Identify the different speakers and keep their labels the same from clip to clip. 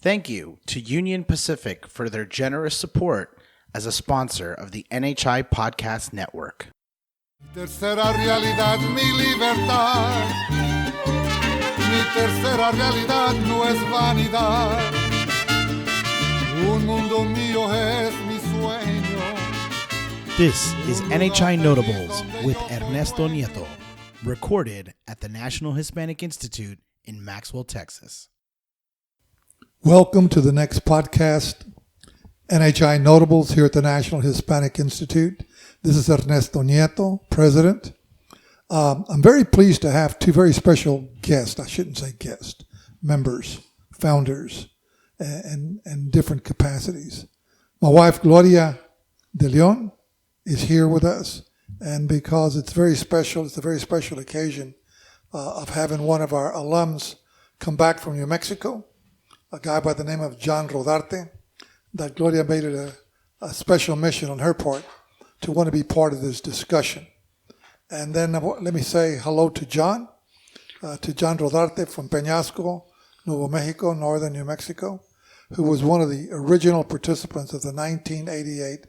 Speaker 1: Thank you to Union Pacific for their generous support as a sponsor of the NHI Podcast Network.
Speaker 2: Tercera realidad, mi libertad. Mi tercera realidad no es vanidad. Un mundo mío es mi sueño.
Speaker 1: This is NHI Notables with Ernesto Nieto, recorded at the National Hispanic Institute in Maxwell, Texas.
Speaker 2: Welcome to the next podcast, NHI Notables here at the National Hispanic Institute. This is Ernesto Nieto, President. I'm very pleased to have two very special guests. I shouldn't say guests, members, founders, and different capacities. My wife, Gloria de Leon, is here with us. And because it's very special, it's a very special occasion of having one of our alums come back from New Mexico, a guy by the name of John Rodarte, that Gloria made it a special mission on her part to want to be part of this discussion. And then let me say hello to John Rodarte from Peñasco, Nuevo Mexico, northern New Mexico, who was one of the original participants of the 1988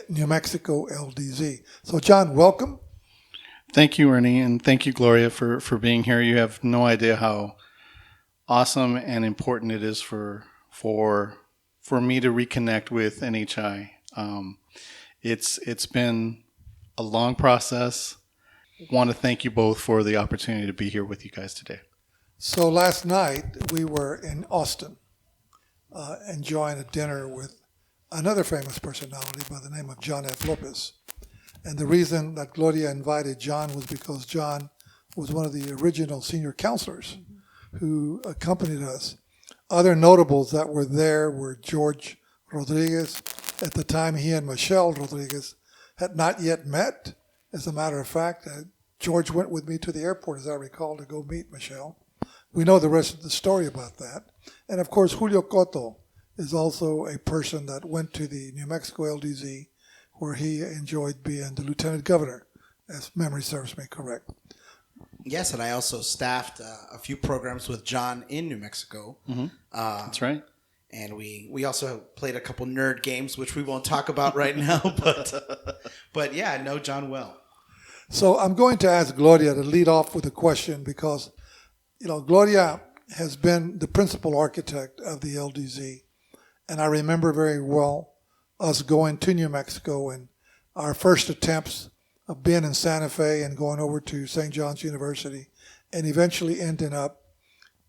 Speaker 2: New Mexico LDZ. So John, welcome.
Speaker 3: Thank you, Ernie, and thank you, Gloria, for being here. You have no idea how awesome and important it is for me to reconnect with NHI. It's been a long process. Want to thank you both for the opportunity to be here with you guys today.
Speaker 2: So last night we were in Austin enjoying a dinner with another famous personality by the name of John F. Lopez. And the reason that Gloria invited John was because John was one of the original senior counselors who accompanied us. Other notables that were there were George Rodriguez. At the time, he and Michelle Rodriguez had not yet met. As a matter of fact, George went with me to the airport, as I recall, to go meet Michelle. We know the rest of the story about that. And of course, Julio Cotto is also a person that went to the New Mexico LDZ, where he enjoyed being the lieutenant governor, as memory serves me correct.
Speaker 1: Yes, and I also staffed a few programs with John in New Mexico.
Speaker 3: Mm-hmm. That's right.
Speaker 1: And we also played a couple nerd games, which we won't talk about right now. But yeah, I know John well.
Speaker 2: So I'm going to ask Gloria to lead off with a question because, Gloria has been the principal architect of the LDZ. And I remember very well us going to New Mexico and our first attempts of being in Santa Fe and going over to St. John's University and eventually ending up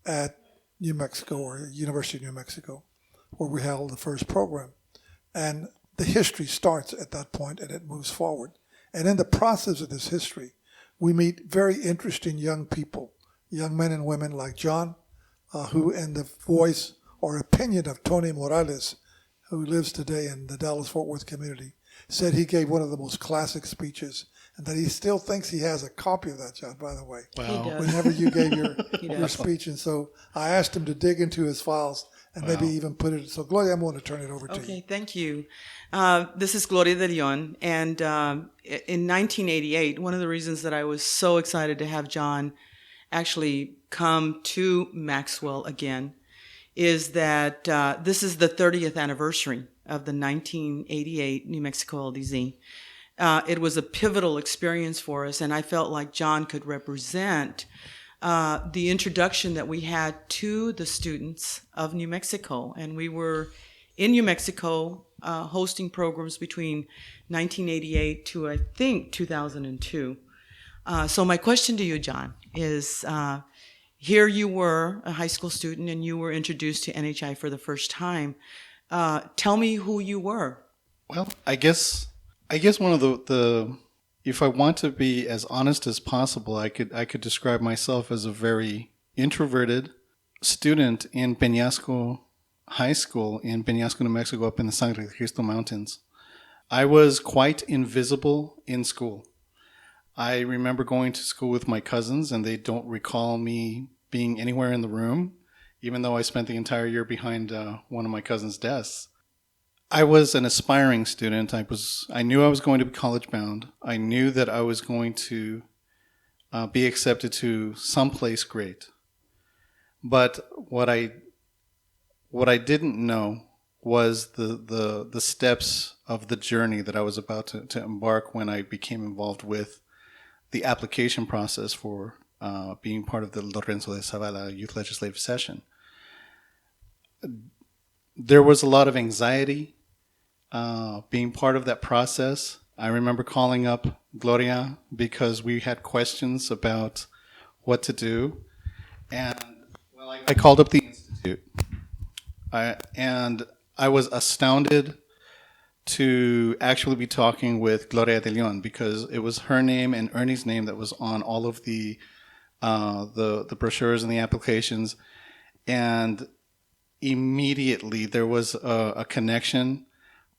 Speaker 2: at New Mexico or University of New Mexico, where we held the first program. And the history starts at that point and it moves forward. And in the process of this history, we meet very interesting young people, young men and women like John, who in the voice or opinion of Tony Morales, who lives today in the Dallas-Fort Worth community, said he gave one of the most classic speeches and that he still thinks he has a copy of that, John, by the way.
Speaker 3: Wow.
Speaker 2: Whenever you gave your speech. And so I asked him to dig into his files and maybe even put it. So, Gloria, I'm going to turn it over to you.
Speaker 4: Okay, thank you. This is Gloria de Leon. And in 1988, one of the reasons that I was so excited to have John actually come to Maxwell again is that this is the 30th anniversary of the 1988 New Mexico LDZ. It was a pivotal experience for us, and I felt like John could represent the introduction that we had to the students of New Mexico. And we were in New Mexico hosting programs between 1988 to, I think, 2002. So my question to you, John, is here you were a high school student and you were introduced to NHI for the first time. Tell me who you were.
Speaker 3: Well, I guess one of the if I want to be as honest as possible, I could describe myself as a very introverted student in Peñasco High School in Peñasco, New Mexico, up in the Sangre de Cristo Mountains. I was quite invisible in school. I remember going to school with my cousins, and they don't recall me being anywhere in the room, even though I spent the entire year behind one of my cousins' desks. I was an aspiring student. I knew I was going to be college bound. I knew that I was going to be accepted to someplace great. But what I What I didn't know was the steps of the journey that I was about to embark when I became involved with the application process for being part of the Lorenzo de Zavala Youth Legislative Session. There was a lot of anxiety being part of that process. I remember calling up Gloria because we had questions about what to do. And well, I called up the Institute. And I was astounded to actually be talking with Gloria de Leon because it was her name and Ernie's name that was on all of the brochures and the applications. And immediately there was a connection.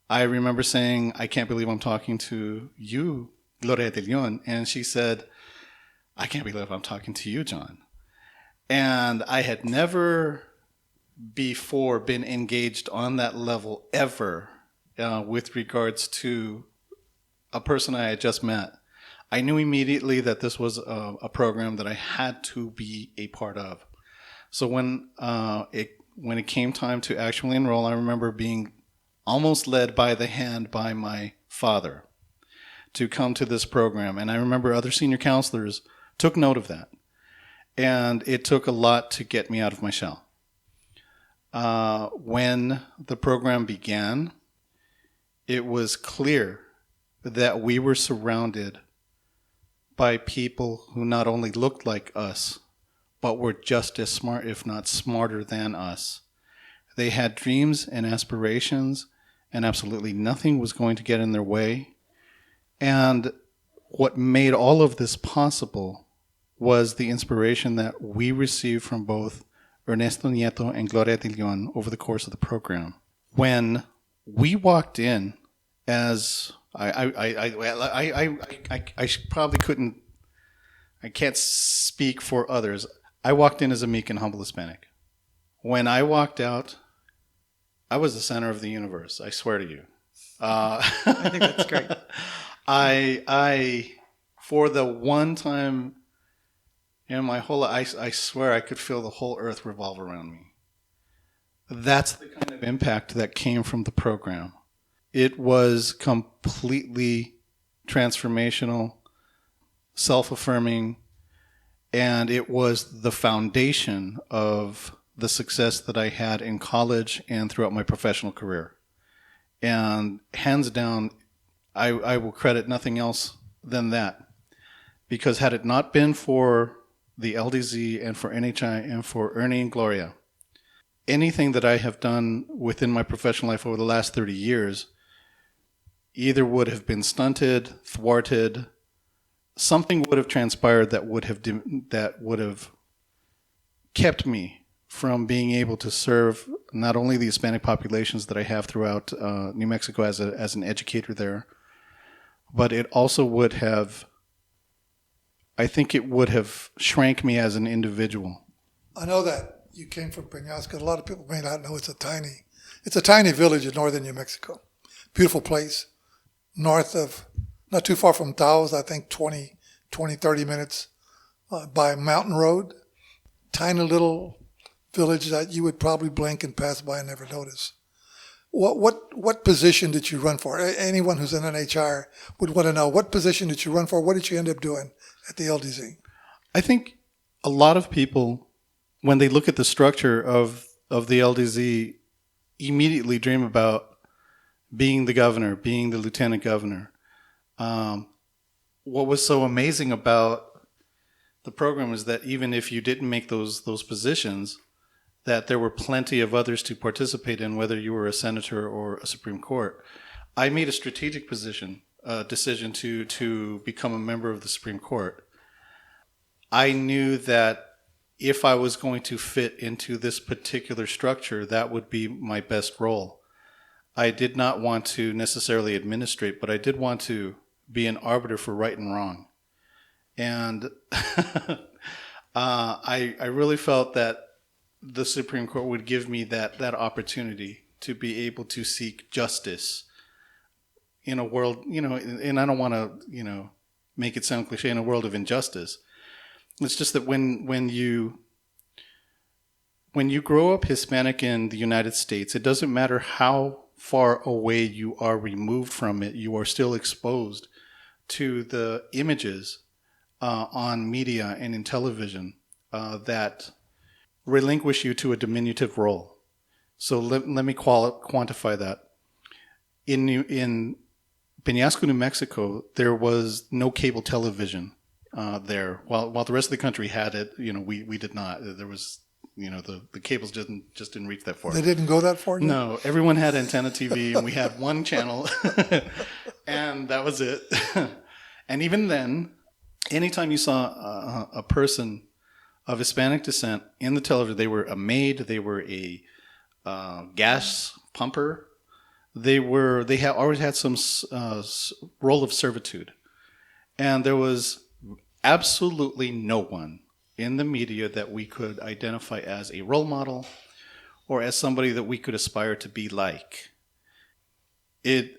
Speaker 3: I remember saying, I can't believe I'm talking to you, Gloria de Leon. And she said, I can't believe I'm talking to you, John. And I had never before been engaged on that level ever with regards to a person I had just met. I knew immediately that this was a program that I had to be a part of. So when it came time to actually enroll, I remember being almost led by the hand by my father to come to this program. And I remember other senior counselors took note of that. And it took a lot to get me out of my shell. When the program began, it was clear that we were surrounded by people who not only looked like us, but were just as smart, if not smarter than us. They had dreams and aspirations, and absolutely nothing was going to get in their way. And what made all of this possible was the inspiration that we received from both Ernesto Nieto and Gloria de Leon over the course of the program. When we walked in as I probably couldn't, I can't speak for others. I walked in as a meek and humble Hispanic. When I walked out, I was the center of the universe. I swear to you.
Speaker 4: I think that's great.
Speaker 3: I for the one time in my whole life, I swear I could feel the whole earth revolve around me. That's the kind of impact that came from the program. It was completely transformational, self-affirming, and it was the foundation of the success that I had in college and throughout my professional career. And hands down, I will credit nothing else than that. Because had it not been for the LDZ and for NHI and for Ernie and Gloria, anything that I have done within my professional life over the last 30 years either would have been stunted, thwarted, something would have transpired that would have kept me from being able to serve not only the Hispanic populations that I have throughout New Mexico as an educator there, but it also would have, I think it would have shrank me as an individual.
Speaker 2: I know that you came from Peñasco. A lot of people may not know it's a tiny village in northern New Mexico. Beautiful place. North of, not too far from Taos, I think 20, 30 minutes by Mountain Road. Tiny little village that you would probably blink and pass by and never notice. What position did you run for? Anyone who's an NHI would want to know, what position did you run for? What did you end up doing at the LDZ?
Speaker 3: I think a lot of people, when they look at the structure of the LDZ, immediately dream about being the governor, being the lieutenant governor. What was so amazing about the program is that even if you didn't make those positions, that there were plenty of others to participate in, whether you were a senator or a Supreme Court. I made a strategic decision to become a member of the Supreme Court. I knew that if I was going to fit into this particular structure, that would be my best role. I did not want to necessarily administrate, but I did want to be an arbiter for right and wrong. And I really felt that the Supreme Court would give me that opportunity to be able to seek justice in a world, and I don't want to, make it sound cliche, in a world of injustice. It's just that when when you grow up Hispanic in the United States, it doesn't matter how far away you are removed from it, you are still exposed to the images on media and in television that relinquish you to a diminutive role. So let me quantify that. In Peñasco, New Mexico, there was no cable television there. While the rest of the country had it, we did not. There was, the cables just didn't reach that far.
Speaker 2: They didn't go that far?
Speaker 3: No, everyone had antenna TV, and we had one channel, and that was it. And even then, anytime you saw a person of Hispanic descent in the television, they were a maid, they were a gas pumper, they always had some role of servitude, and there was absolutely no one in the media that we could identify as a role model or as somebody that we could aspire to be like.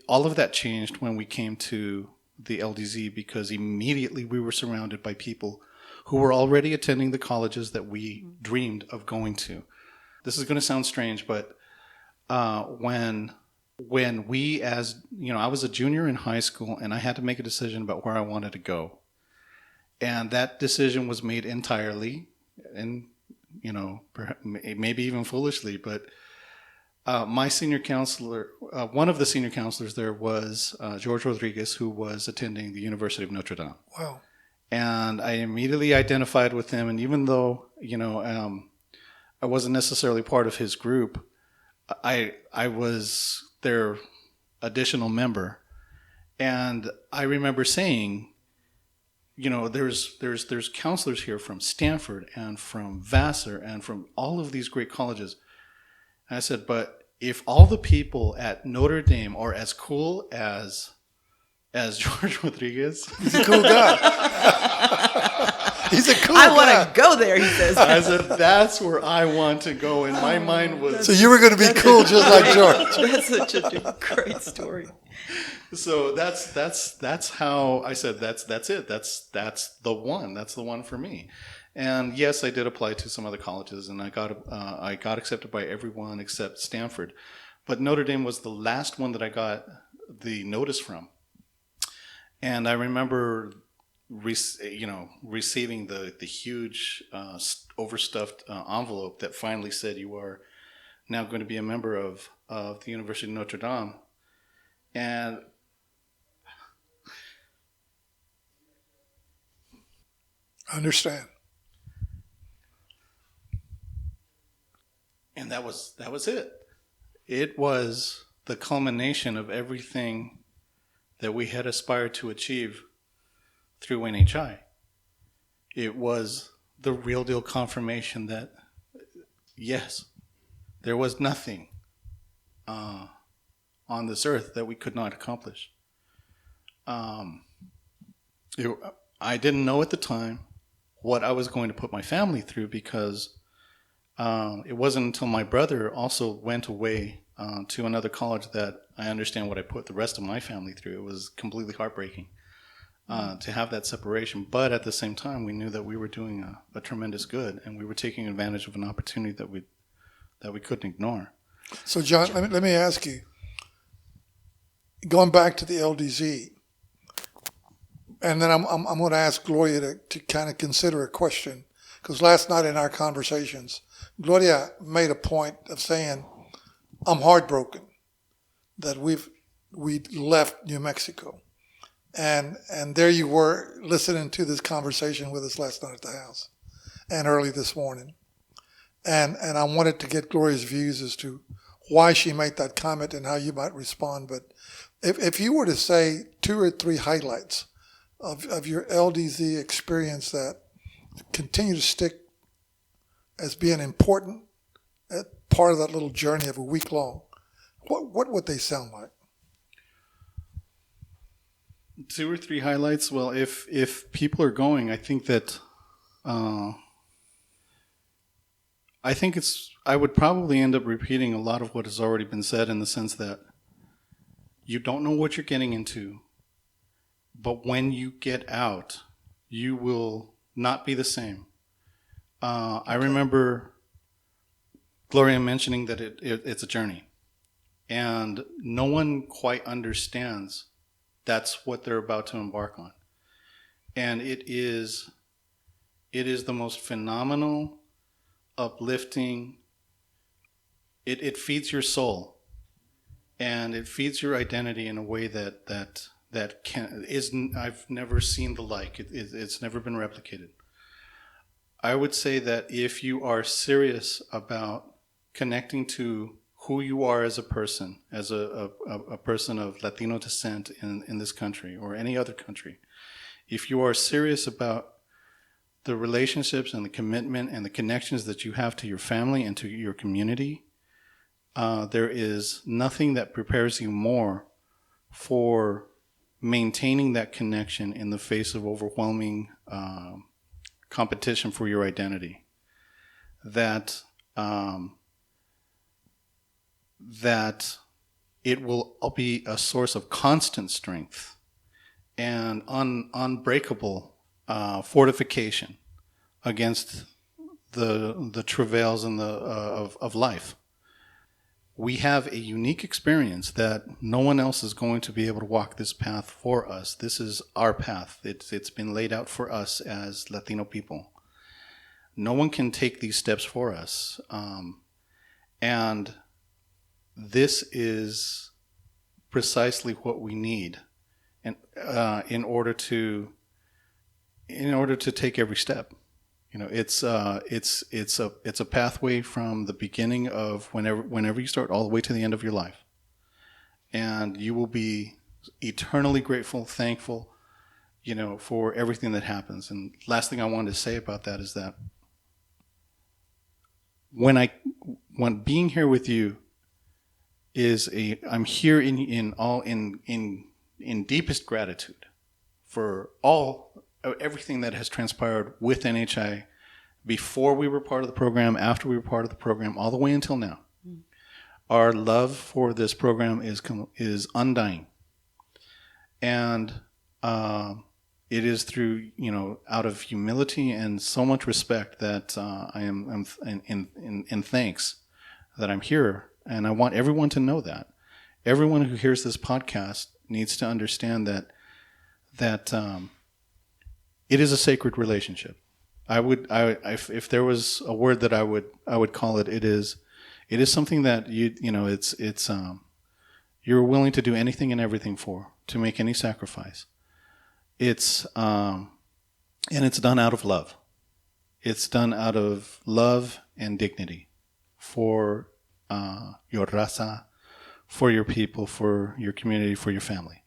Speaker 3: All of that changed when we came to the LDZ, because immediately we were surrounded by people who were already attending the colleges that we dreamed of going to. This is going to sound strange, but when we, as I was a junior in high school, and I had to make a decision about where I wanted to go. And that decision was made entirely, and maybe even foolishly, but my senior counselor, one of the senior counselors there was George Rodriguez, who was attending the University of Notre Dame.
Speaker 2: Wow. And
Speaker 3: I immediately identified with him, and even though I wasn't necessarily part of his group, I was their additional member, and I remember saying, there's counselors here from Stanford and from Vassar and from all of these great colleges. And I said, but if all the people at Notre Dame are as cool as George Rodriguez,
Speaker 2: he's a cool guy. He's a cool
Speaker 4: guy.
Speaker 2: I
Speaker 4: want to go there, he says.
Speaker 3: I said, that's where I want to go. And my mind was...
Speaker 2: So you were going to be cool just like George.
Speaker 4: That's such a great story.
Speaker 3: So that's how I said, that's it. That's the one. That's the one for me. And yes, I did apply to some other colleges, and I got accepted by everyone except Stanford. But Notre Dame was the last one that I got the notice from. And I remember receiving the huge overstuffed envelope that finally said, you are now going to be a member of the University of Notre Dame. And
Speaker 2: I understand.
Speaker 3: And that was it. It was the culmination of everything that we had aspired to achieve through NHI. It was the real deal confirmation that, yes, there was nothing on this earth that we could not accomplish. I didn't know at the time what I was going to put my family through, because it wasn't until my brother also went away to another college that I understand what I put the rest of my family through. It was completely heartbreaking to have that separation. But at the same time, we knew that we were doing a tremendous good, and we were taking advantage of an opportunity that we couldn't ignore.
Speaker 2: So, John, let me ask you, going back to the LDZ, and then I'm going to ask Gloria to kind of consider a question, because last night in our conversations, Gloria made a point of saying, I'm heartbroken that we left New Mexico. And there you were listening to this conversation with us last night at the house and early this morning. And I wanted to get Gloria's views as to why she made that comment and how you might respond. But if you were to say 2 or 3 highlights of your LDZ experience that continue to stick as being important part of that little journey of a week long, what would they sound like?
Speaker 3: 2 or 3 highlights. Well, if people are going, I think that I would probably end up repeating a lot of what has already been said, in the sense that you don't know what you're getting into, but when you get out, you will not be the same. I remember Gloria mentioning that it's a journey, and no one quite understands that's what they're about to embark on. And it is the most phenomenal, uplifting. It feeds your soul, and it feeds your identity in a way that I've never seen the like. It's never been replicated. I would say that if you are serious about connecting to who you are as a person, as a person of Latino descent in this country or any other country, if you are serious about the relationships and the commitment and the connections that you have to your family and to your community, there is nothing that prepares you more for maintaining that connection in the face of overwhelming competition for your identity. That it will be a source of constant strength and unbreakable fortification against the travails and of life. We have a unique experience that no one else is going to be able to walk this path for us. This is our path. It's been laid out for us as Latino people. No one can take these steps for us. And this is precisely what we need in order to take every step. It's a pathway from the beginning of whenever you start all the way to the end of your life, and you will be eternally grateful, thankful, for everything that happens. And last thing I wanted to say about that is that when being here with you I'm here in deepest gratitude for everything that has transpired with NHI before we were part of the program, after we were part of the program, all the way until now. Mm. Our love for this program is undying. And it is through, out of humility and so much respect that I am in thanks that I'm here. And I want everyone to know that. Everyone who hears this podcast needs to understand that it is a sacred relationship. If there was a word that I would call it, it is something that you're willing to do anything and everything to make any sacrifice. And it's done out of love. It's done out of love and dignity for your raza, for your people, for your community, for your family.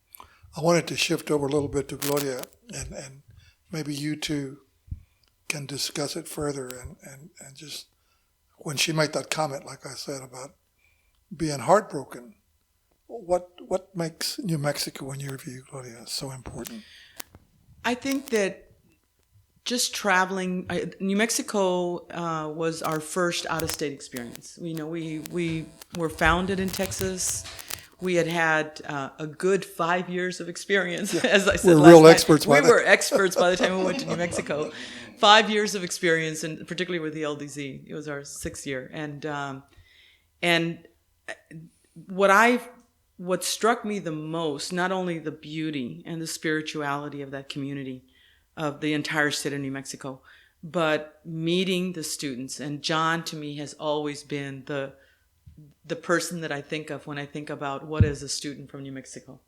Speaker 2: I wanted to shift over a little bit to Gloria, and maybe you two can discuss it further, and just when she made that comment, like I said, about being heartbroken, what makes New Mexico, in your view, Gloria, so important?
Speaker 4: I think that just traveling, New Mexico was our first out-of-state experience. We were founded in Texas. We had a good 5 years of experience, as I said.
Speaker 2: We're real experts.
Speaker 4: We were experts by the time we went to New Mexico. 5 years of experience, and particularly with the LDZ, it was our 6th year. And what struck me the most, not only the beauty and the spirituality of that community, of the entire state of New Mexico, but meeting the students. And John, to me, has always been the person that I think of when I think about what is a student from New Mexico,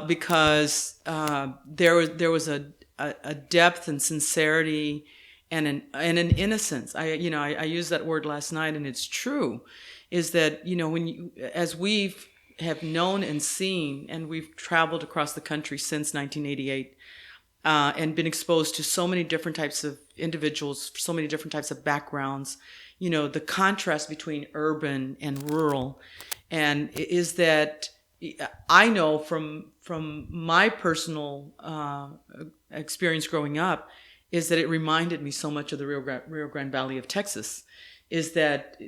Speaker 4: because there was a depth and sincerity and an innocence. I used that word last night, and it's true. Is that as we have known and seen, and we've traveled across the country since 1988. And been exposed to so many different types of individuals, so many different types of backgrounds, the contrast between urban and rural. And is that I know from my personal experience growing up, is that it reminded me so much of the Rio Grande Valley of Texas. Is that,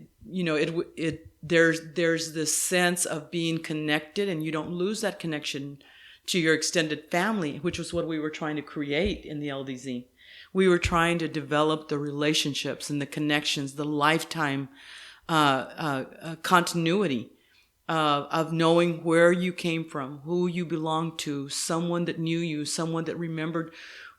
Speaker 4: there's this sense of being connected, and you don't lose that connection to your extended family, which was what we were trying to create in the LDZ. We were trying to develop the relationships and the connections, the lifetime continuity of knowing where you came from, who you belonged to, someone that knew you, someone that remembered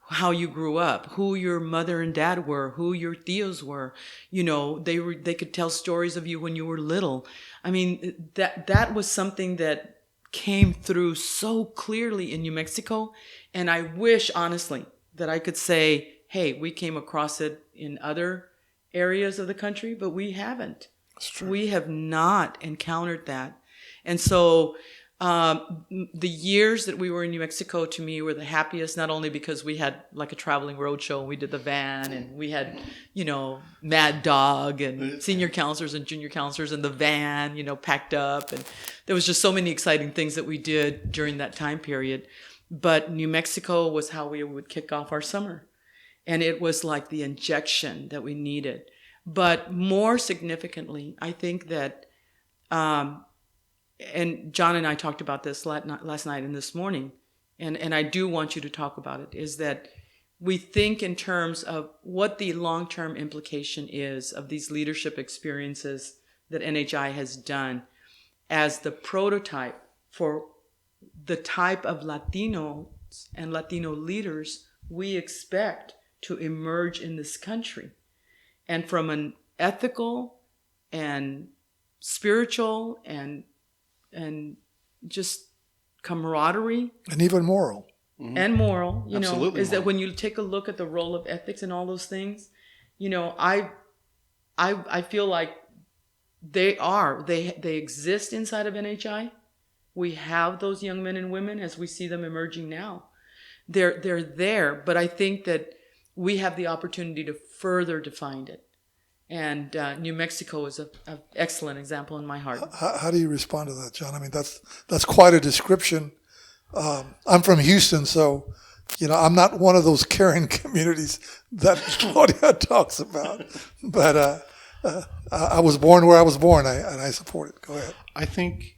Speaker 4: how you grew up, who your mother and dad were, who your tios were. They could tell stories of you when you were little. I mean, that was something that came through so clearly in New Mexico. And I wish, honestly, that I could say, hey, we came across it in other areas of the country, but we haven't.
Speaker 2: That's true.
Speaker 4: We have not encountered that. And so the years that we were in New Mexico, to me, were the happiest, not only because we had like a traveling road show and we did the van and we had, Mad Dog and senior counselors and junior counselors in the van, packed up. And there was just so many exciting things that we did during that time period. But New Mexico was how we would kick off our summer. And it was like the injection that we needed. But more significantly, I think that, and John and I talked about this last night and this morning, and I do want you to talk about it, is that we think in terms of what the long-term implication is of these leadership experiences that NHI has done as the prototype for the type of Latinos and Latino leaders we expect to emerge in this country. And from an ethical and spiritual and just camaraderie.
Speaker 2: And even moral.
Speaker 4: And moral,
Speaker 3: Absolutely
Speaker 4: is
Speaker 3: moral.
Speaker 4: that when you take a look at the role of ethics and all those things, I feel like they exist inside of NHI. We have those young men and women as we see them emerging now. They're there, but I think that we have the opportunity to further define it. And New Mexico is an excellent example in my heart.
Speaker 2: How do you respond to that, John? I mean, that's quite a description. I'm from Houston, so I'm not one of those caring communities that Claudia talks about. But I was born where I was born, and I support it. Go ahead.
Speaker 3: I think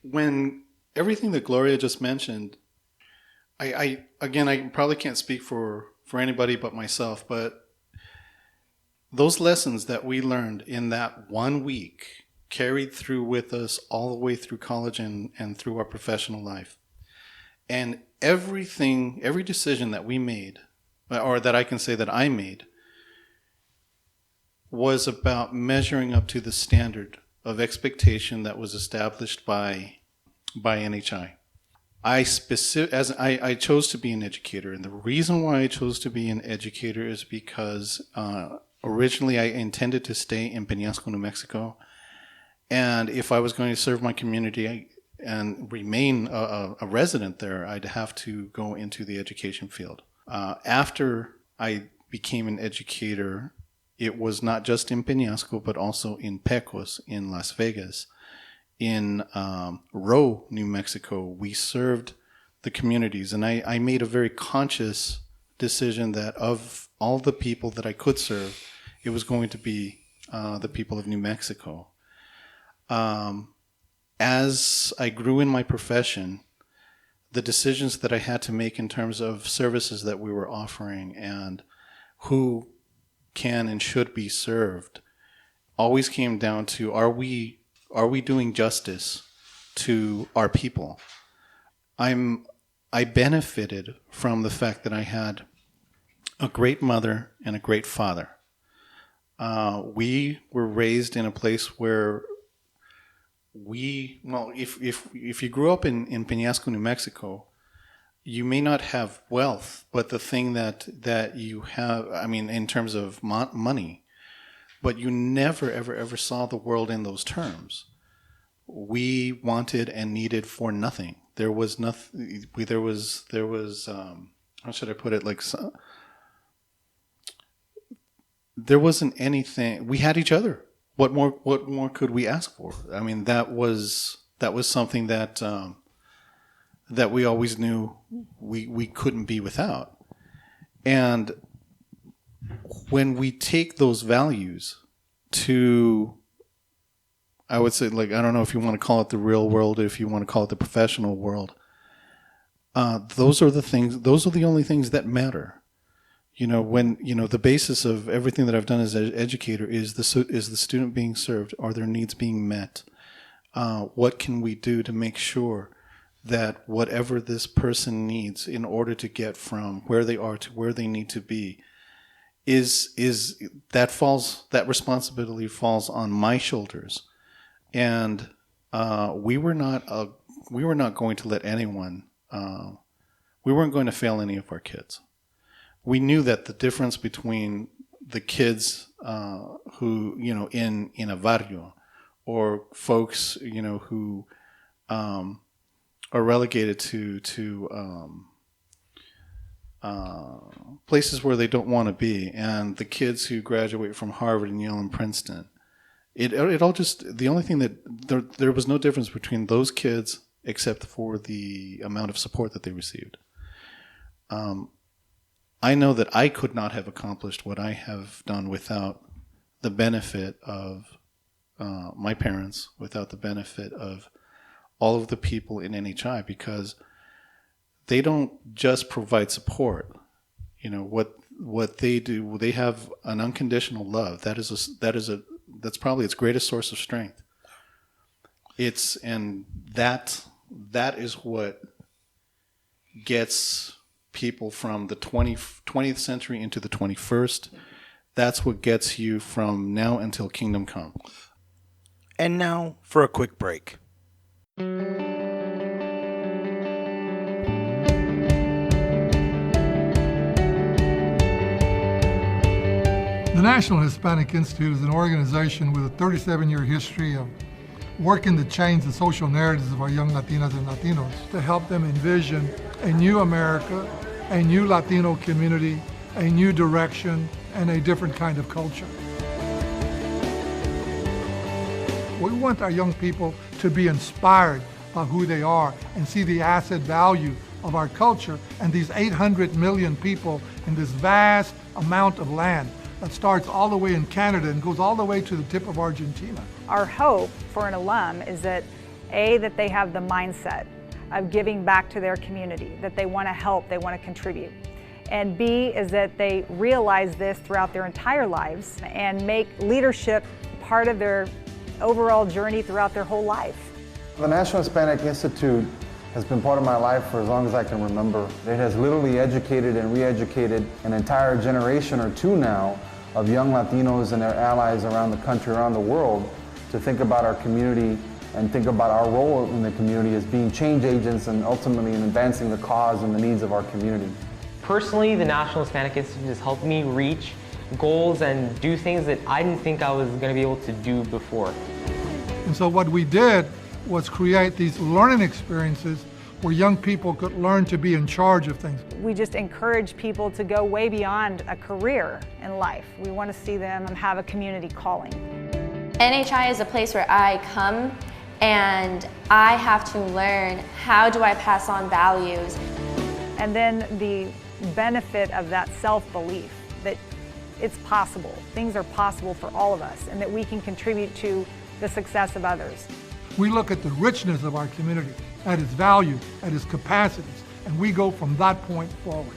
Speaker 3: when everything that Gloria just mentioned, I probably can't speak for anybody but myself, but those lessons that we learned in that 1 week carried through with us all the way through college and through our professional life. And every decision that we made, or that I can say that I made, was about measuring up to the standard of expectation that was established by NHI. I chose to be an educator, and the reason why I chose to be an educator is because originally I intended to stay in Peñasco, New Mexico, and if I was going to serve my community and remain a resident there, I'd have to go into the education field. After I became an educator, it was not just in Peñasco, but also in Pecos, in Las Vegas. In Rowe, New Mexico, we served the communities, and I made a very conscious decision that of all the people that I could serve, it was going to be the people of New Mexico. As I grew in my profession, the decisions that I had to make in terms of services that we were offering and who can and should be served always came down to, are we doing justice to our people? I benefited from the fact that I had a great mother and a great father. We were raised in a place where if you grew up in Peñasco, New Mexico, you may not have wealth, but the thing that you have, in terms of money, but you never, ever saw the world in those terms. We wanted and needed for nothing. There was nothing. There was. How should I put it? There wasn't anything. We had each other. What more could we ask for? That was something that we always knew we couldn't be without. And when we take those values to, I would say, I don't know if you want to call it the real world, if you want to call it the professional world, those are the things. Those are the only things that matter. when the basis of everything that I've done as an educator is the student being served? Are their needs being met? What can we do to make sure that whatever this person needs in order to get from where they are to where they need to be is that responsibility falls on my shoulders. And we were not going to let anyone. We weren't going to fail any of our kids. We knew that the difference between the kids who in a barrio, or folks who are relegated to places where they don't want to be, and the kids who graduate from Harvard and Yale and Princeton. It all just, the only thing that there was no difference between those kids except for the amount of support that they received. I know that I could not have accomplished what I have done without the benefit of my parents, without the benefit of all of the people in NHI, because they don't just provide support. What they do, they have an unconditional love. That's probably its greatest source of strength. That is what gets people from the 20th century into the 21st. That's what gets you from now until kingdom come.
Speaker 1: And now for a quick break.
Speaker 2: The National Hispanic Institute is an organization with a 37-year history of working to change the social narratives of our young Latinas and Latinos to help them envision a new America, a new Latino community, a new direction, and a different kind of culture. We want our young people to be inspired by who they are and see the asset value of our culture and these 800 million people in this vast amount of land that starts all the way in Canada and goes all the way to the tip of Argentina.
Speaker 5: Our hope for an alum is that that they have the mindset of giving back to their community, that they want to help, they want to contribute. And B is that they realize this throughout their entire lives and make leadership part of their overall journey throughout their whole life.
Speaker 6: The National Hispanic Institute has been part of my life for as long as I can remember. It has literally educated and re-educated an entire generation or two now of young Latinos and their allies around the country, around the world, to think about our community and think about our role in the community as being change agents and ultimately in advancing the cause and the needs of our community.
Speaker 7: Personally, the National Hispanic Institute has helped me reach goals and do things that I didn't think I was going to be able to do before.
Speaker 2: And so what we did was create these learning experiences where young people could learn to be in charge of things.
Speaker 5: We just encourage people to go way beyond a career in life. We want to see them have a community calling.
Speaker 8: NHI is a place where I come and I have to learn, how do I pass on values?
Speaker 5: And then the benefit of that self-belief that it's possible. Things are possible for all of us and that we can contribute to the success of others.
Speaker 2: We look at the richness of our community, at its value, at its capacities, and we go from that point forward.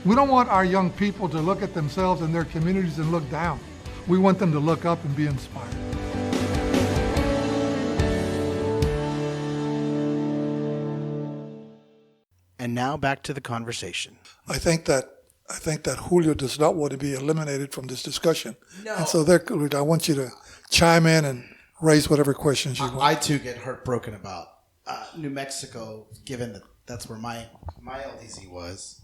Speaker 2: We don't want our young people to look at themselves and their communities and look down. We want them to look up and be inspired.
Speaker 1: And now back to the conversation.
Speaker 2: I think that Julio does not want to be eliminated from this discussion.
Speaker 1: No.
Speaker 2: And so I want you to chime in and raise whatever questions you want.
Speaker 1: I too get heartbroken about New Mexico, given that that's where my LDZ was.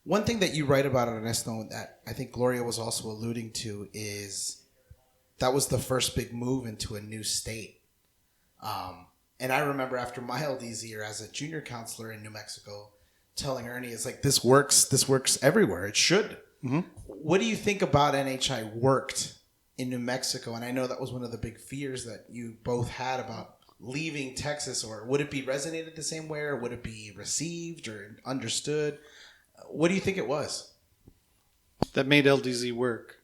Speaker 1: One thing that you write about Ernesto that I think Gloria was also alluding to is that was the first big move into a new state. And I remember after my LDZ year as a junior counselor in New Mexico, telling Ernie, it's like, this works everywhere. It should. Mm-hmm. What do you think about NHI worked in New Mexico? And I know that was one of the big fears that you both had about leaving Texas, or would it be resonated the same way, or would it be received or understood? What do you think it was
Speaker 3: that made LDZ work?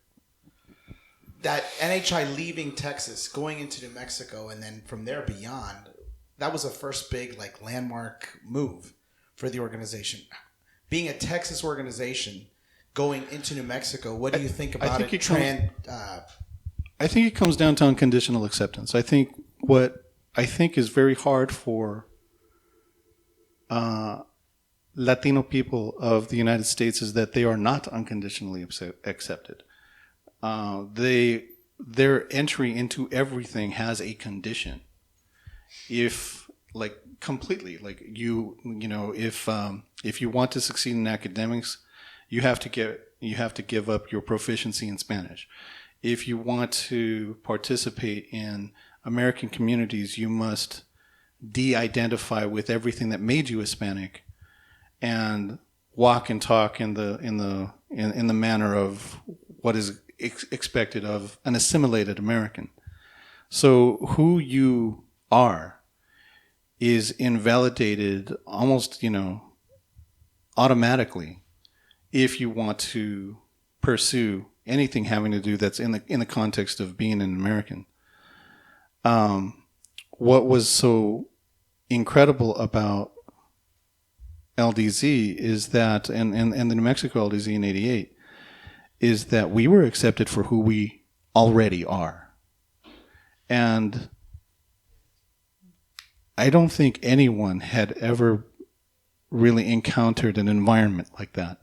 Speaker 1: That NHI leaving Texas, going into New Mexico, and then from there beyond, that was a first big landmark move for the organization. being a Texas organization going into New Mexico, what do you think about
Speaker 3: think
Speaker 1: it?
Speaker 3: I think it comes down to unconditional acceptance. I think what I think is very hard for Latino people of the United States is that they are not unconditionally accepted. Their entry into everything has a condition. If like completely, like you know, if you want to succeed in academics, you have to give up your proficiency in Spanish. If you want to participate in American communities, you must de-identify with everything that made you Hispanic and walk and talk in the manner of what is expected of an assimilated American. So who you are is invalidated almost, automatically if you want to pursue anything having to do that's in the context of being an American. What was so incredible about LDZ is that, and the New Mexico LDZ in '88, is that we were accepted for who we already are. And I don't think anyone had ever really encountered an environment like that.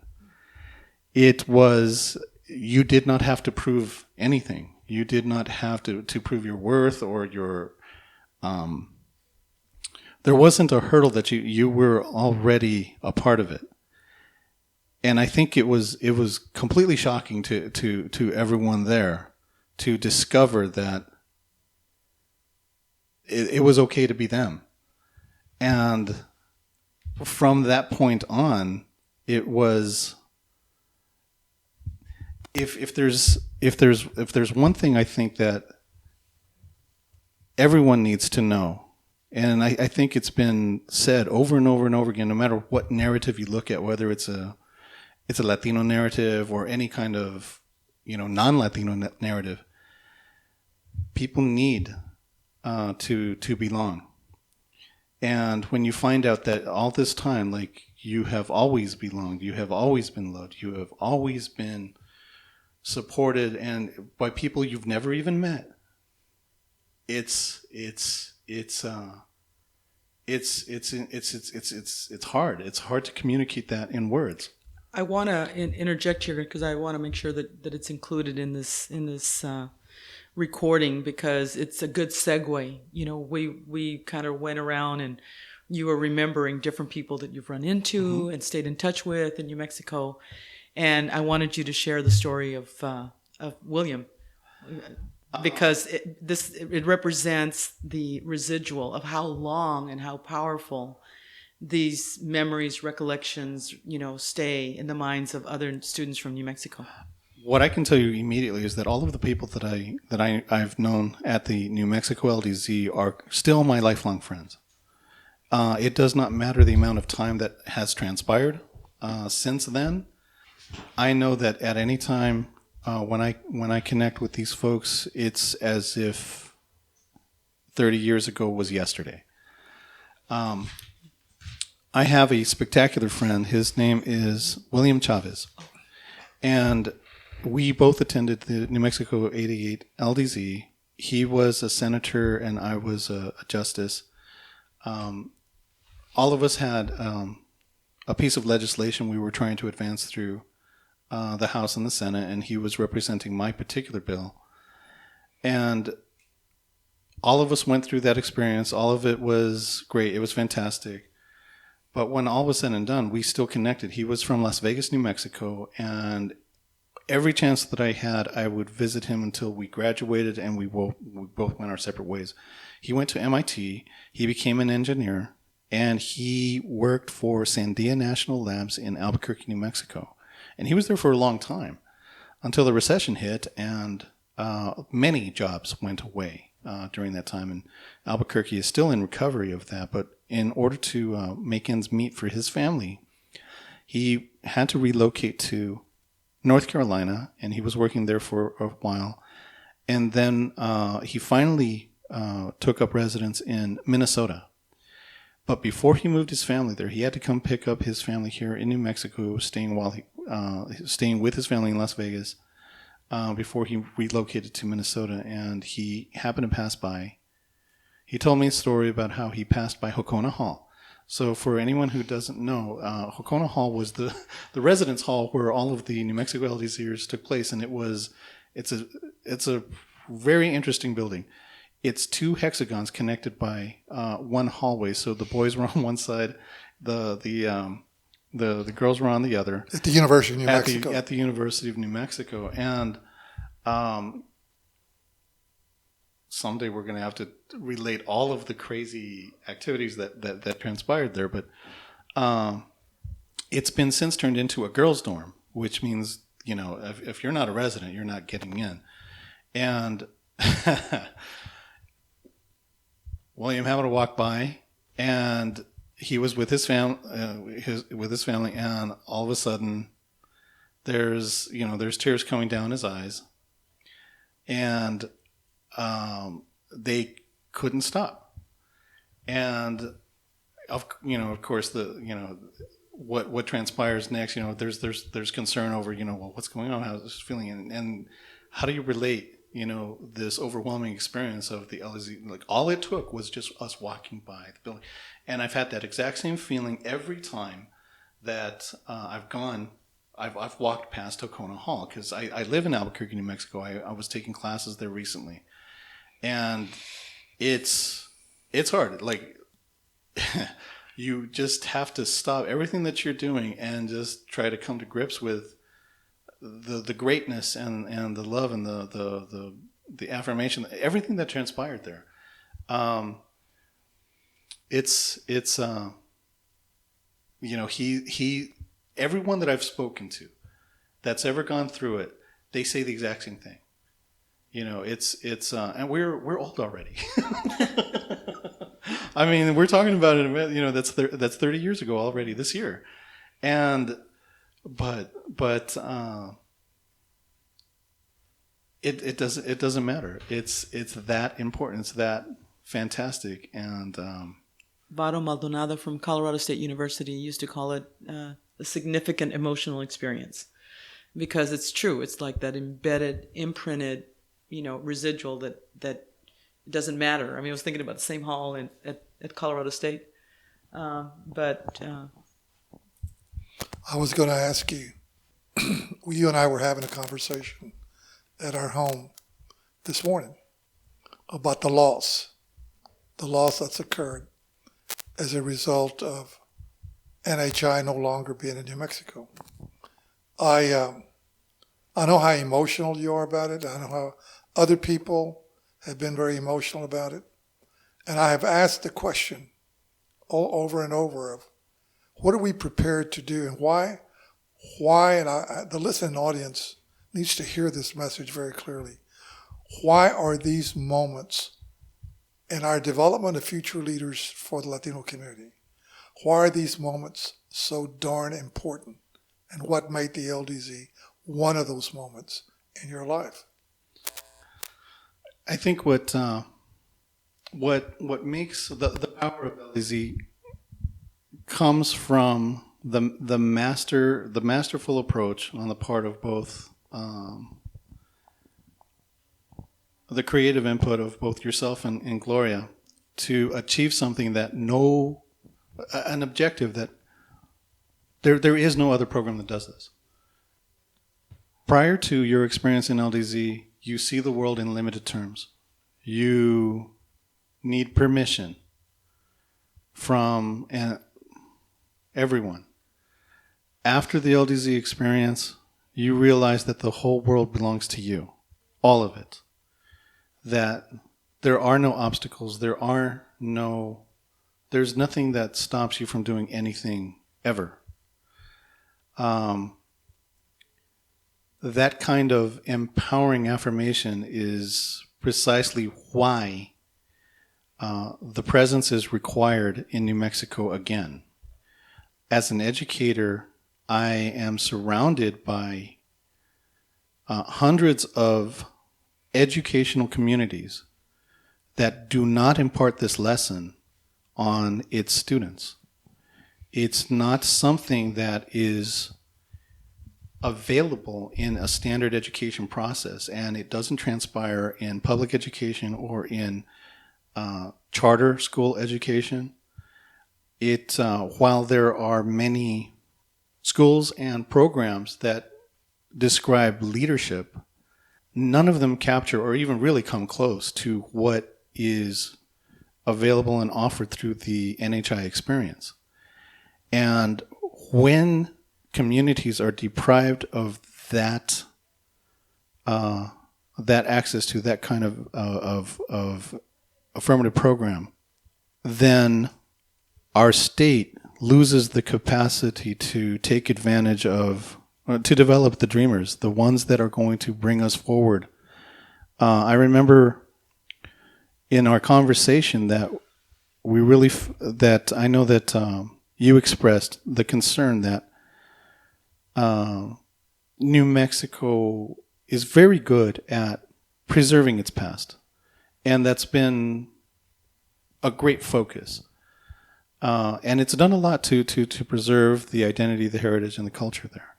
Speaker 3: It was, you did not have to prove anything. You did not have to prove your worth or your, there wasn't a hurdle that you were already a part of it. And I think it was completely shocking to everyone there to discover that it was okay to be them. And from that point on, it was, if there's one thing I think that everyone needs to know, and I think it's been said over and over and over again, no matter what narrative you look at, whether it's a Latino narrative or any kind of non-Latino narrative, people need to belong. And when you find out that all this time, like, you have always belonged, you have always been loved, you have always been supported, and by people you've never even met, it's hard. It's hard to communicate that in words.
Speaker 4: I want to interject here because I want to make sure that it's included in this recording, because it's a good segue. We kind of went around and you were remembering different people that you've run into and stayed in touch with in New Mexico, and I wanted you to share the story of William, because it represents the residual of how long and how powerful these memories, recollections, stay in the minds of other students from New Mexico.
Speaker 3: What I can tell you immediately is that all of the people that I've known at the New Mexico LDZ are still my lifelong friends. It does not matter the amount of time that has transpired since then. I know that at any time when I connect with these folks, it's as if 30 years ago was yesterday. I have a spectacular friend. His name is William Chavez, and we both attended the New Mexico '88 LDZ. He was a senator and I was a justice. All of us had a piece of legislation we were trying to advance through the House and the Senate, and he was representing my particular bill. And all of us went through that experience. All of it was great. It was fantastic. But when all was said and done, we still connected. He was from Las Vegas, New Mexico, and every chance that I had, I would visit him until we graduated, and we both went our separate ways. He went to MIT. He became an engineer, and he worked for Sandia National Labs in Albuquerque, New Mexico. And he was there for a long time until the recession hit, and many jobs went away during that time. And Albuquerque is still in recovery of that, but in order to make ends meet for his family, he had to relocate to North Carolina, and he was working there for a while. And then he finally took up residence in Minnesota. But before he moved his family there, he had to come pick up his family here in New Mexico, staying with his family in Las Vegas before he relocated to Minnesota. And he happened to pass by. He told me a story about how he passed by Hokona Hall. So for anyone who doesn't know, Hokona Hall was the residence hall where all of the New Mexico LDZers took place, and it's a very interesting building. It's 2 hexagons connected by one hallway. So the boys were on one side, the girls were on the other.
Speaker 2: At the University of New Mexico.
Speaker 3: At the University of New Mexico, and someday we're going to have to relate all of the crazy activities that transpired there. But it's been since turned into a girls' dorm, which means, if you're not a resident, you're not getting in. And William happened to walk by, and he was with his family, and all of a sudden, there's tears coming down his eyes, and they couldn't stop. And of course, what transpires next, there's concern over, well, what's going on, how's this feeling, and how do you relate, this overwhelming experience of the LDZ? Like, all it took was just us walking by the building. And I've had that exact same feeling every time that I've walked past Hokona Hall, because I live in Albuquerque, New Mexico. I was taking classes there recently, and it's hard. Like, you just have to stop everything that you're doing and just try to come to grips with the greatness and the love and the affirmation, everything that transpired there. Everyone that I've spoken to that's ever gone through it, they say the exact same thing. And we're old already. I mean, we're talking about it. That's 30 years ago already this year, but it doesn't matter. It's that important. It's that fantastic. And
Speaker 4: Vado Maldonado from Colorado State University used to call it a significant emotional experience, because it's true. It's like that embedded, imprinted, residual that doesn't matter. I mean, I was thinking about the same hall at Colorado State, but
Speaker 2: I was going to ask you, you and I were having a conversation at our home this morning about the loss that's occurred as a result of NHI no longer being in New Mexico. I know how emotional you are about it. I know how other people have been very emotional about it. And I have asked the question all over and over of, what are we prepared to do, and why, and the listening audience needs to hear this message very clearly. Why are these moments in our development of future leaders for the Latino community, why are these moments so darn important? And what made the LDZ one of those moments in your life?
Speaker 3: I think what makes the power of LDZ comes from the masterful approach on the part of both the creative input of both yourself and Gloria to achieve something that an objective that there is no other program that does this. Prior to your experience in LDZ, you see the world in limited terms. You need permission from everyone. After the LDZ experience, you realize that the whole world belongs to you, all of it. That there are no obstacles, there's nothing that stops you from doing anything ever. That kind of empowering affirmation is precisely why the presence is required in New Mexico again. As an educator, I am surrounded by hundreds of educational communities that do not impart this lesson on its students. It's not something that is available in a standard education process, and it doesn't transpire in public education or in charter school education. While there are many schools and programs that describe leadership, none of them capture or even really come close to what is available and offered through the NHI experience. And when communities are deprived of that access to that kind of affirmative program, then our state loses the capacity to take advantage of, to develop the dreamers, the ones that are going to bring us forward. I remember in our conversation that I know that you expressed the concern that New Mexico is very good at preserving its past. And that's been a great focus. And it's done a lot to preserve the identity, the heritage, and the culture there.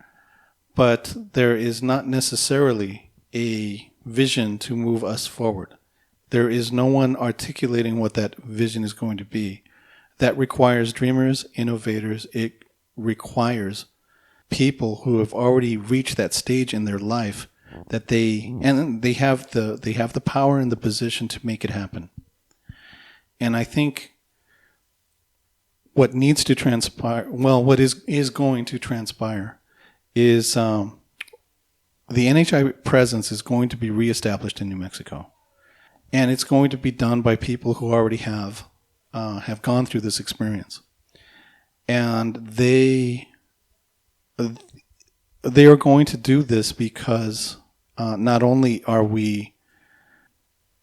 Speaker 3: But there is not necessarily a vision to move us forward. There is no one articulating what that vision is going to be. That requires dreamers, innovators. It requires people who have already reached that stage in their life that they have the power and the position to make it happen. And I think what needs to transpire, what is going to transpire is the NHI presence is going to be reestablished in New Mexico. And it's going to be done by people who already have gone through this experience. And they are going to do this because not only are we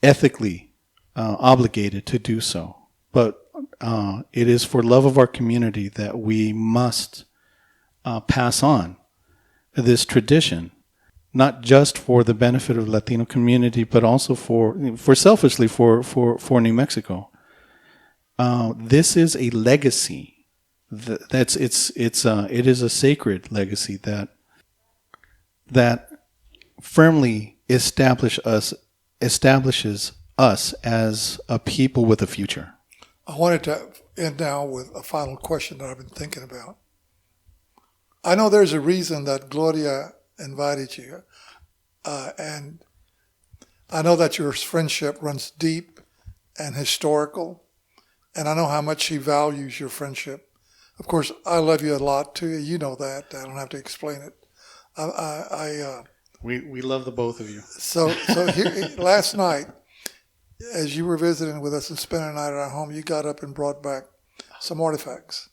Speaker 3: ethically obligated to do so, but it is for love of our community that we must pass on this tradition, not just for the benefit of the Latino community, but also for selfishly for New Mexico. This is a legacy. It is a sacred legacy that firmly establishes us as a people with a future.
Speaker 2: I wanted to end now with a final question that I've been thinking about. I know there's a reason that Gloria invited you, and I know that your friendship runs deep and historical, and I know how much she values your friendship. Of course, I love you a lot too. You know that. I don't have to explain it.
Speaker 3: We love the both of you.
Speaker 2: So here, last night, as you were visiting with us and spending the night at our home, you got up and brought back some artifacts.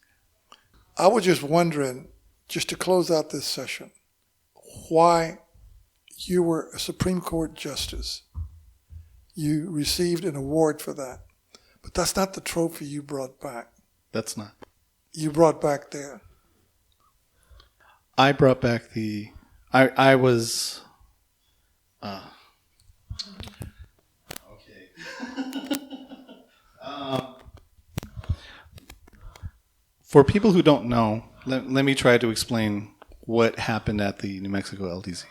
Speaker 2: I was just wondering, just to close out this session, why you were a Supreme Court justice. You received an award for that. But that's not the trophy you brought back.
Speaker 3: That's not.
Speaker 2: You brought back there.
Speaker 3: I brought back I was... For people who don't know, let me try to explain what happened at the New Mexico LDZ.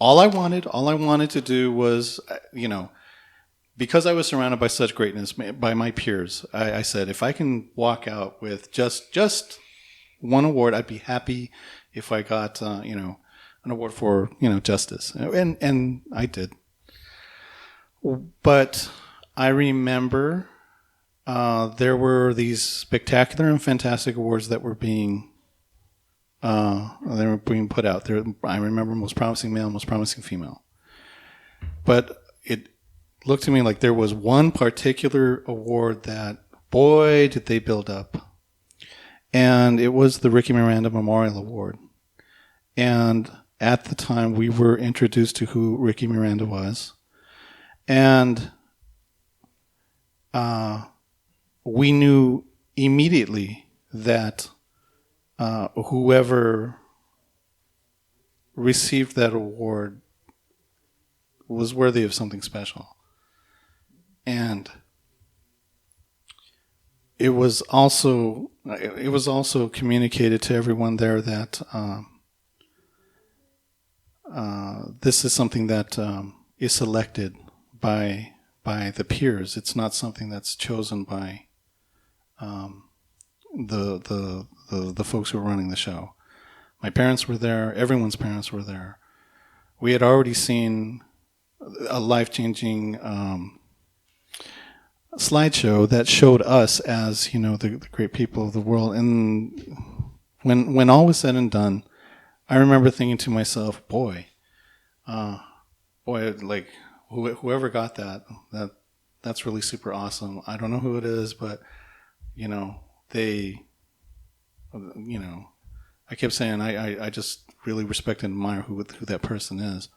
Speaker 3: All I wanted to do was, because I was surrounded by such greatness by my peers, I said, if I can walk out with just one award, I'd be happy if I got, an award for, justice. And I did. But I remember there were these spectacular and fantastic awards that were being put out there. I remember most promising male, most promising female. But it looked to me like there was one particular award that, boy, did they build up. And it was the Ricky Miranda Memorial Award. And at the time, we were introduced to who Ricky Miranda was. And we knew immediately that whoever received that award was worthy of something special. And it was also communicated to everyone there that this is something that is selected by the peers. It's not something that's chosen by the folks who are running the show. My parents were there. Everyone's parents were there. We had already seen a life-changing slideshow that showed us as, the great people of the world. And when all was said and done, I remember thinking to myself, like whoever got that's really super awesome. I don't know who it is, but I kept saying I just really respect and admire who that person is.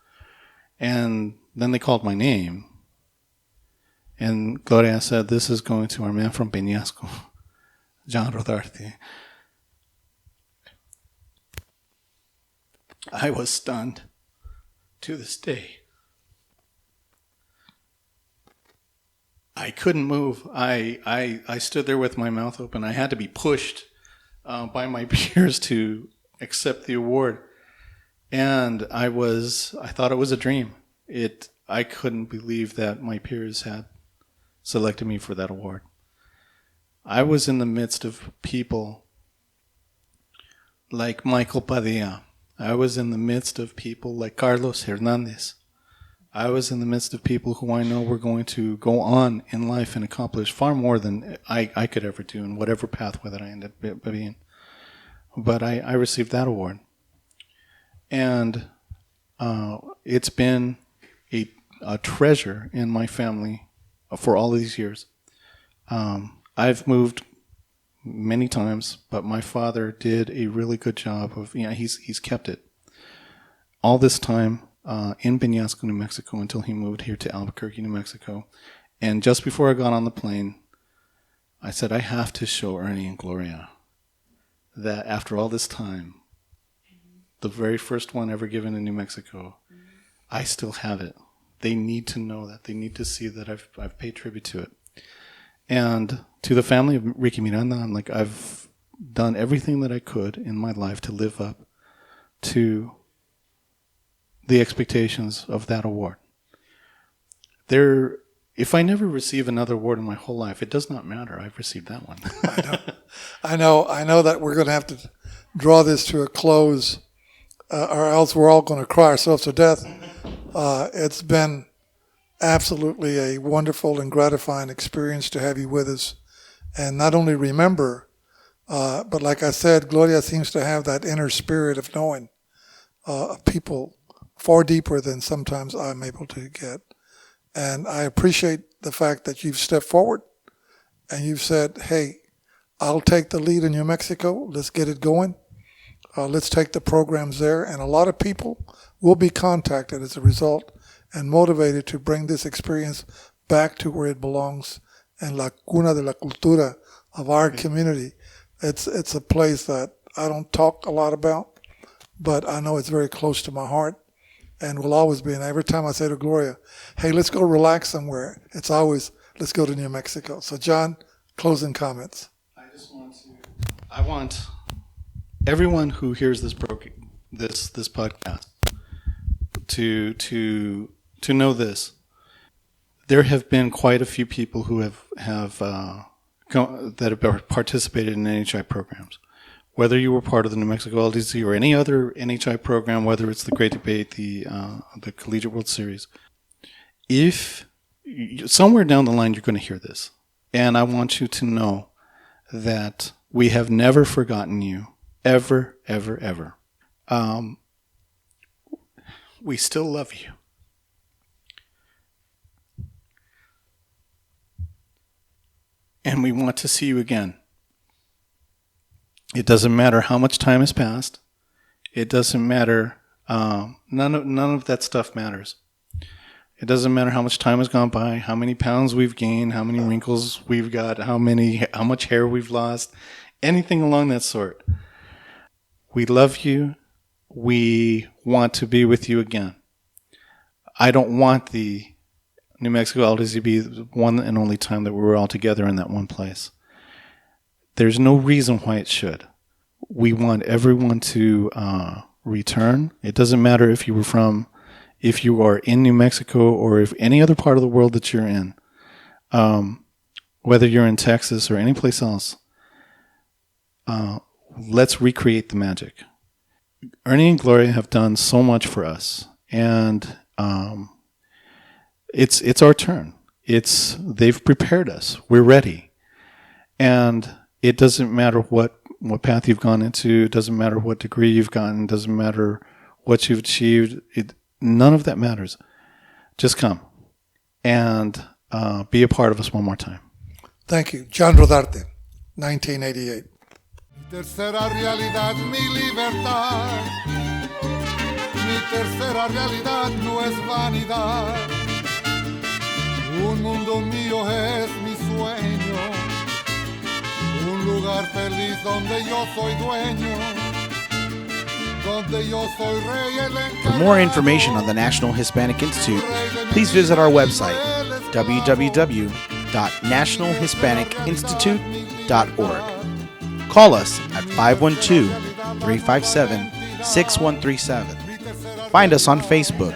Speaker 3: And then they called my name. And Gloria said, "This is going to our man from Peñasco, John Rodarte." I was stunned to this day. I couldn't move. I stood there with my mouth open. I had to be pushed by my peers to accept the award. And I thought it was a dream. I couldn't believe that my peers had selected me for that award. I was in the midst of people like Michael Padilla. I was in the midst of people like Carlos Hernandez. I was in the midst of people who I know were going to go on in life and accomplish far more than I could ever do in whatever pathway that I ended up being. But I received that award. And it's been a treasure in my family for all these years. I've moved many times, but my father did a really good job of, he's kept it. All this time in Peñasco, New Mexico, until he moved here to Albuquerque, New Mexico. And just before I got on the plane, I said, I have to show Ernie and Gloria that after all this time, the very first one ever given in New Mexico, I still have it. They need to know that. They need to see that I've paid tribute to it. And to the family of Ricky Miranda, I've done everything that I could in my life to live up to the expectations of that award. If I never receive another award in my whole life, it does not matter. I've received that one.
Speaker 2: I know that we're going to have to draw this to a close, or else we're all going to cry ourselves to death. It's been absolutely a wonderful and gratifying experience to have you with us, and not only remember, but like I said, Gloria seems to have that inner spirit of knowing people far deeper than sometimes I'm able to get. And I appreciate the fact that you've stepped forward and you've said, hey, I'll take the lead in New Mexico. Let's get it going. Let's take the programs there. And a lot of people will be contacted as a result and motivated to bring this experience back to where it belongs in La Cuna de la Cultura of our community. It's a place that I don't talk a lot about, but I know it's very close to my heart and will always be. And every time I say to Gloria, hey, let's go relax somewhere, it's always, let's go to New Mexico. So John, closing comments.
Speaker 3: I want everyone who hears this podcast to know this. There have been quite a few people who have participated in NHI programs. Whether you were part of the New Mexico LDZ or any other NHI program, whether it's the Great Debate, the Collegiate World Series, if somewhere down the line you're going to hear this, and I want you to know that we have never forgotten you, ever, ever, ever. We still love you. And we want to see you again. It doesn't matter how much time has passed. It doesn't matter. None of that stuff matters. It doesn't matter how much time has gone by, how many pounds we've gained, how many wrinkles we've got, how much hair we've lost, anything along that sort. We love you. We want to be with you again. I don't want the New Mexico LDZ to be the one and only time that we were all together in that one place. There's no reason why it should. We want everyone to return. It doesn't matter if you are in New Mexico or if any other part of the world that you're in, whether you're in Texas or any place else. Let's recreate the magic. Ernie and Gloria have done so much for us, and it's our turn. They've prepared us. We're ready, and it doesn't matter what path you've gone into. It doesn't matter what degree you've gotten. It doesn't matter what you've achieved. None of that matters. Just come and be a part of us one more time.
Speaker 2: Thank you. John Rodarte, 1988.
Speaker 9: Tercera realidad, mi libertad. Mi tercera realidad no es vanidad. Un mundo mío es mi sueño. Un lugar feliz donde yo soy dueño. Donde yo soy rey el encargado.
Speaker 1: For more information on the National Hispanic Institute, please visit our website, www.nationalhispanicinstitute.org. Call us at 512-357-6137. Find us on Facebook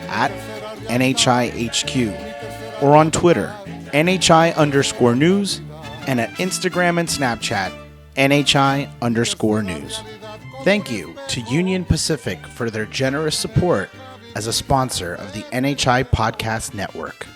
Speaker 1: at NHIHQ or on Twitter, NHI_news, and at Instagram and Snapchat, NHI_news. Thank you to Union Pacific for their generous support as a sponsor of the NHI Podcast Network.